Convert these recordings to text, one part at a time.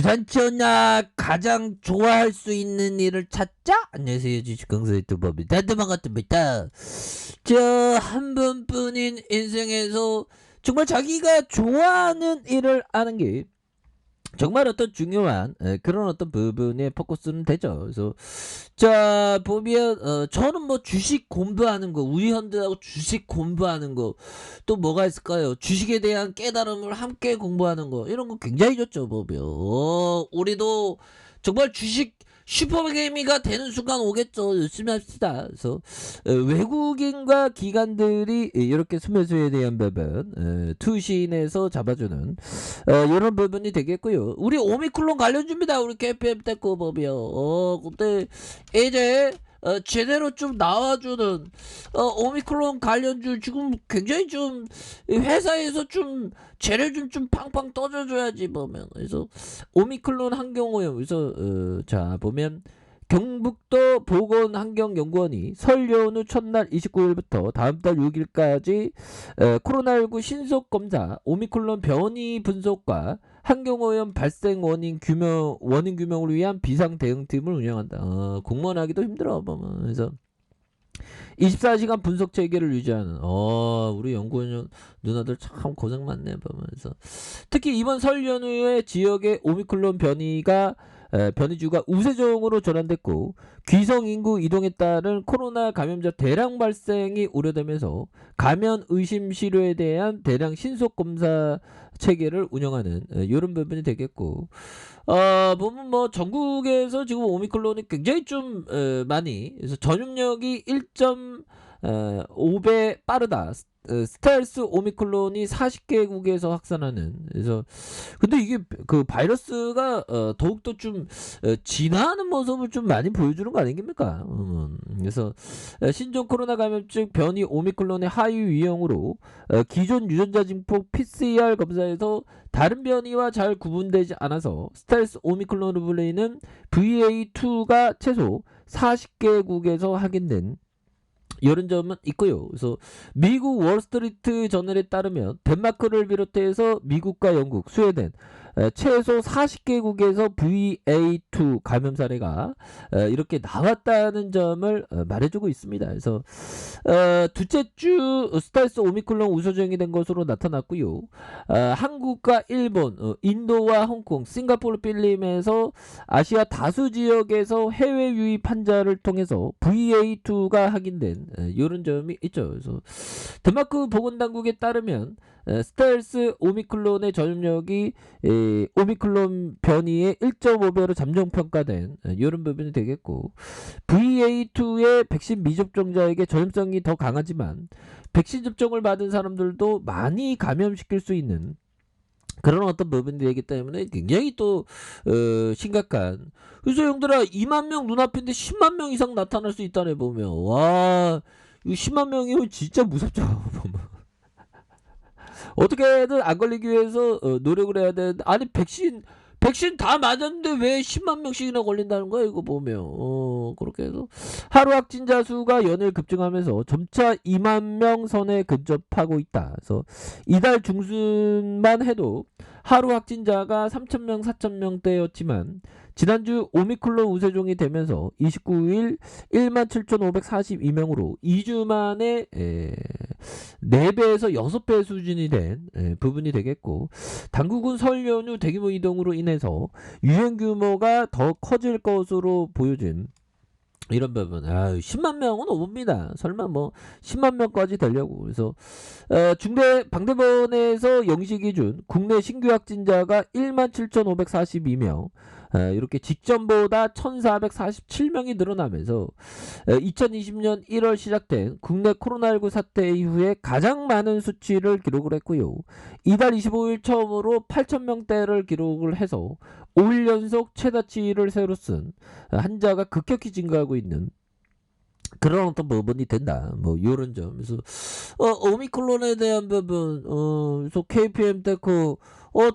주산치어나 가장 좋아할 수 있는 일을 찾자. 안녕하세요, 주식강사 유튜버입니다. 반갑습니다. 한 번뿐인 인생에서 정말 자기가 좋아하는 일을 하는 게 정말 어떤 중요한 그런 어떤 부분에 포커스는 되죠. 그래서 보면 저는 뭐 주식 공부하는 거, 우리 현대하고 주식 공부하는 거, 또 뭐가 있을까요? 주식에 대한 깨달음을 함께 공부하는 거, 이런 거 굉장히 좋죠. 보면 우리도 정말 주식 슈퍼개미가 되는 순간 오겠죠. 열심히 합시다. 그래서 외국인과 기관들이 이렇게 수매수에 대한 부분 투신에서 잡아주는 이런 부분이 되겠고요. 우리 오미클론 관련주입니다. 우리 KPM 테크 보면 그때 이제 제대로 좀 나와주는 오미클론 관련주 지금 굉장히 좀 회사에서 좀 재를 좀 팡팡 떠줘줘야지 보면. 그래서 오미클론 환경오염. 그래서 보면 경북도 보건환경연구원이 설 연휴 첫날 29일부터 다음 달 6일까지 코로나19 신속검사 오미클론 변이 분석과 환경오염 발생 원인 규명을 위한 비상대응팀을 운영한다. 공무원 하기도 힘들어 보면. 그래서 24시간 분석 체계를 유지하는 우리 연구원 누나들 참 고생 많네 보면서. 특히 이번 설 연휴에 지역의 오미클론 변이주가 우세종으로 전환됐고 귀성 인구 이동에 따른 코로나 감염자 대량 발생이 우려되면서 감염 의심 시료에 대한 대량 신속 검사 체계를 운영하는 이런 부분이 되겠고, 보면 뭐 전국에서 지금 오미클론이 굉장히 좀 많이, 그래서 전염력이 1.5배 빠르다. 스텔스 오미클론이 40개국에서 확산하는. 그래서 근데 이게 그 바이러스가 더욱더 좀 진화하는 모습을 좀 많이 보여주는 거 아닙니까? 그래서 신종 코로나 감염증 변이 오미클론의 하위 유형으로 기존 유전자 증폭 PCR 검사에서 다른 변이와 잘 구분되지 않아서 스텔스 오미클론으로 불리는 VA2가 최소 40개국에서 확인된 이런 점은 있고요. 그래서 미국 월스트리트 저널에 따르면 덴마크를 비롯해서 미국과 영국, 스웨덴 최소 40개국에서 VA2 감염 사례가 이렇게 나왔다는 점을 말해주고 있습니다. 그래서 둘째 주 스텔스 오미클론 우소정이 된 것으로 나타났고요. 한국과 일본, 인도와 홍콩, 싱가포르, 필리핀에서 아시아 다수 지역에서 해외 유입 환자를 통해서 VA2가 확인된 이런 점이 있죠. 그래서 덴마크 보건당국에 따르면 스텔스 오미클론의 전염력이 오미클론 변이의 1.5배로 잠정평가된 이런 부분이 되겠고, VA2의 백신 미접종자에게 전염성이 더 강하지만 백신 접종을 받은 사람들도 많이 감염시킬 수 있는 그런 어떤 부분이 되기 때문에 굉장히 또 심각한. 그래서 형들아, 2만 명 눈앞인데 10만 명 이상 나타날 수 있다네 보면. 와, 이거 10만 명이면 진짜 무섭죠. 보면. 어떻게든 안 걸리기 위해서 노력을 해야 되는데, 아니 백신 다 맞았는데 왜 10만 명씩이나 걸린다는 거야 이거 보면. 그렇게 해서 하루 확진자 수가 연일 급증하면서 점차 2만 명 선에 근접하고 있다. 그래서 이달 중순만 해도 하루 확진자가 3,000명 4,000명대였지만 지난주 오미클론 우세종이 되면서 29일 17,542명으로 2주 만에 4배에서 6배 수준이 된 부분이 되겠고, 당국은 설 연휴 대규모 이동으로 인해서 유행 규모가 더 커질 것으로 보여진 이런 부분. 10만 명은 오봅니다. 설마 뭐 10만 명까지 되려고. 그래서 중대 방대본에서 0시 기준 국내 신규 확진자가 17,542명, 이렇게 직전보다 1,447명이 늘어나면서 2020년 1월 시작된 국내 코로나19 사태 이후에 가장 많은 수치를 기록을 했고요. 이달 25일 처음으로 8,000명대를 기록을 해서 5일 연속 최다치를 새로 쓴 환자가 급격히 증가하고 있는 그런 어떤 부분이 된다. 뭐 이런 점. 그래서 오미클론에 대한 부분, 그래서 KPM 테크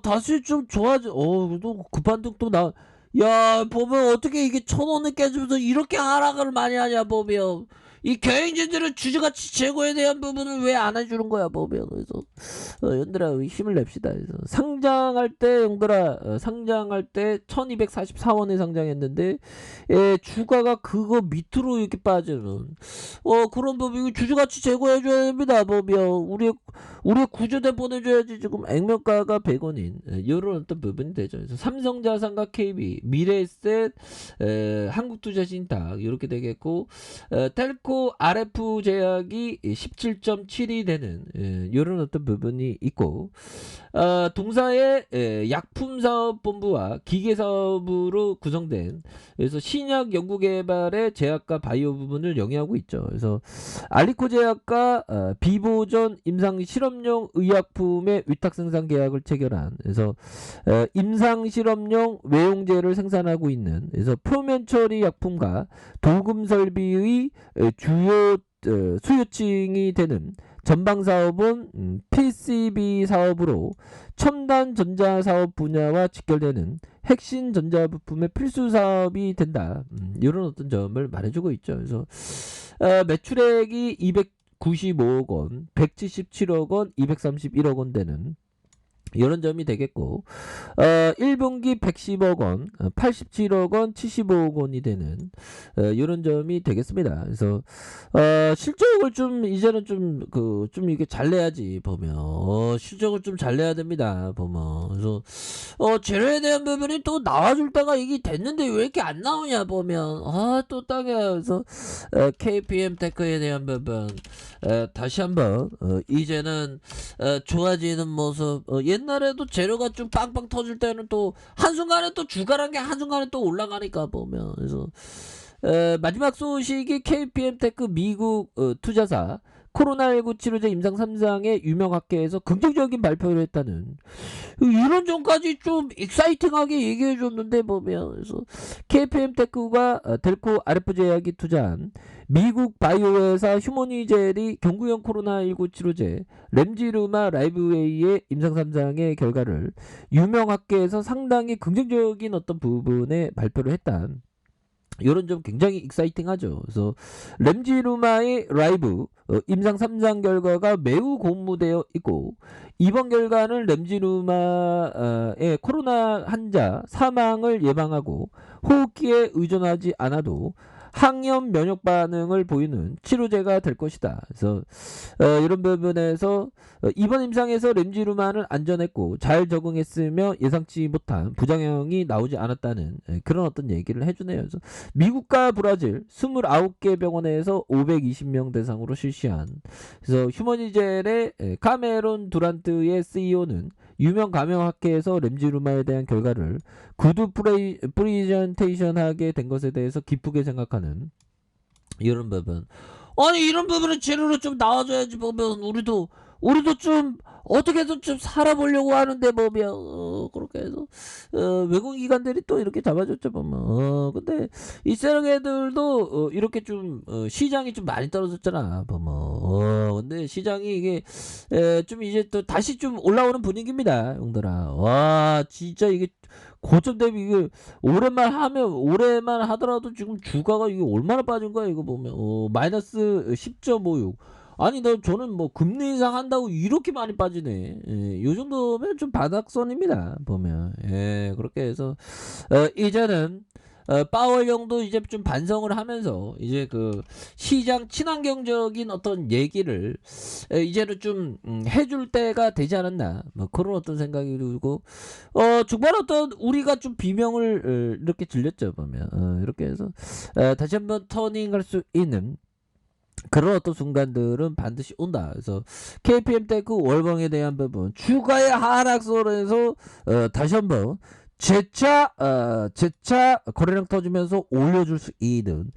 다시 좀 좋아져. 또 급한 득도 나. 야, 보면 어떻게 이게 1,000원을 깨주면서 이렇게 하락을 많이 하냐 보면. 이 경영진들은 주주가치 제고에 대한 부분을 왜 안 해주는 거야 보면. 그래서 연들아 힘을 냅시다. 그래서 상장할 때 연들아 상장할 때 1244원에 상장했는데 주가가 그거 밑으로 이렇게 빠지는 그런 법이 주주가치 제고해줘야 됩니다 보면. 우리의 구조대 보내줘야지. 지금 액면가가 100원인 이런 어떤 부분이 되죠. 그래서 삼성자산과 KB, 미래에셋, 한국투자신탁 이렇게 되겠고, 텔코 RF제약이 17.7이 되는 이런 어떤 부분이 있고, 동사의 약품사업본부와 기계사업으로 구성된, 그래서 신약 연구개발의 제약과 바이오 부분을 영위하고 있죠. 그래서 알리코제약과 비보전 임상실험용 의약품의 위탁생산 계약을 체결한, 그래서 임상실험용 외용제를 생산하고 있는, 그래서 표면처리 약품과 도금설비의 주요 수요층이 되는 전방사업은 PCB 사업으로 첨단 전자사업 분야와 직결되는 핵심 전자부품의 필수 사업이 된다. 이런 어떤 점을 말해주고 있죠. 그래서 매출액이 295억 원, 177억 원, 231억 원 되는 이런 점이 되겠고, 1분기 110억 원, 87억 원, 75억 원이 되는 이런 점이 되겠습니다. 그래서 실적을 좀 이제는 좀 이게 잘 내야지 보면. 실적을 좀 잘 내야 됩니다 보면. 그래서 재료에 대한 부분이 또 나와줄 때가 이게 됐는데 왜 이렇게 안 나오냐 보면. 또 땅에. 그래서 KPM 테크에 대한 부분 다시 한번 이제는 좋아지는 모습. 옛날에도 재료가 좀 빵빵 터질 때는 또 한순간에 또 주가란 게 한순간에 또 올라가니까 보면. 그래서 마지막 소식이 KPM 테크 미국 투자사 코로나19 치료제 임상 3상의 유명학회에서 긍정적인 발표를 했다는 이런 점까지 좀 익사이팅하게 얘기해 줬는데 보면. 그래서 KPM 테크가 델코 RF제약이 투자한 미국 바이오 회사 휴머니젤이 경구형 코로나19 치료제 렘지루마 라이브웨이의 임상 3상의 결과를 유명학회에서 상당히 긍정적인 어떤 부분에 발표를 했다. 이런 점 굉장히 익사이팅하죠. 그래서 렘지루마의 라이브 임상 3상 결과가 매우 공모되어 있고, 이번 결과는 렘지루마의 코로나 환자 사망을 예방하고 호흡기에 의존하지 않아도 항염 면역 반응을 보이는 치료제가 될 것이다. 그래서 이런 부분에서 이번 임상에서 렘지루마는 안전했고 잘 적응했으며 예상치 못한 부작용이 나오지 않았다는 그런 어떤 얘기를 해주네요. 그래서 미국과 브라질 29개 병원에서 520명 대상으로 실시한, 그래서 휴머니젤의 카메론 두란트의 CEO는 유명 감염학회에서 렘지루마에 대한 결과를 구두 프리젠테이션 하게 된 것에 대해서 기쁘게 생각하는 이런 부분. 아니 이런 부분은 재료로 좀 나와줘야지 보면. 우리도 좀 어떻게든 좀 살아보려고 하는데 보면 그렇게 해서 외국 기관들이 또 이렇게 잡아줬죠 보면. 근데 이스라엘 애들도 이렇게 좀 시장이 좀 많이 떨어졌잖아 보면. 근데 시장이 이게 좀 이제 또 다시 좀 올라오는 분위기입니다 형들아. 와 진짜 이게 고점 대비 이게 올해만 하더라도 지금 주가가 이게 얼마나 빠진 거야 이거 보면. 마이너스 10.56. 아니 저는 뭐 금리 인상 한다고 이렇게 많이 빠지네. 요 정도면 좀 바닥선입니다 보면. 그렇게 해서 이제는 파월 형도 이제 좀 반성을 하면서 이제 그 시장 친환경적인 어떤 얘기를 이제는 좀 해줄 때가 되지 않았나, 뭐 그런 어떤 생각이 들고, 정말 어떤 우리가 좀 비명을 이렇게 질렸죠 보면. 이렇게 해서 다시 한번 터닝할 수 있는 그런 어떤 순간들은 반드시 온다. 그래서 KPM 테크 월봉에 대한 부분, 주가의 하락선에서 다시 한번 재차 거래량 터지면서 올려줄 수 있는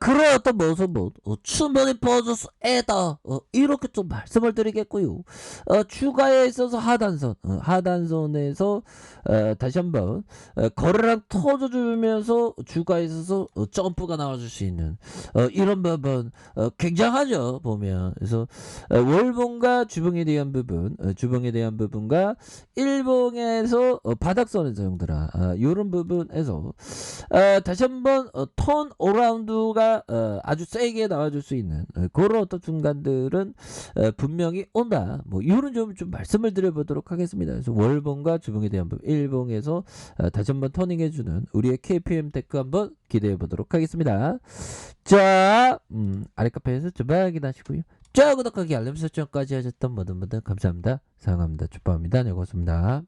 그런 어떤 모습은 충분히 보여줄 수 있다. 이렇게 좀 말씀을 드리겠고요. 주가에 있어서 하단선에서 다시 한번 거래량 터져주면서 주가에 있어서 점프가 나와줄 수 있는 이런 부분 굉장하죠 보면. 그래서 월봉과 주봉에 대한 부분과 일봉에서 바닥선에서 형들아. 요런 부분에서 다시 한번 턴 어라운드가 아주 세게 나와줄 수 있는 그런 어떤 순간들은 분명히 온다. 뭐 요런 좀 말씀을 드려보도록 하겠습니다. 그래서 월봉과 주봉에 대한 부분, 일봉에서 다시 한번 터닝해주는 우리의 KPM 테크 한번 기대해보도록 하겠습니다. 자, 아래 카페에서 좀 확인하시고요. 자, 구독하기 알림 설정까지 하셨던 모든 분들 감사합니다. 사랑합니다. 축복합니다. 네, 고맙습니다.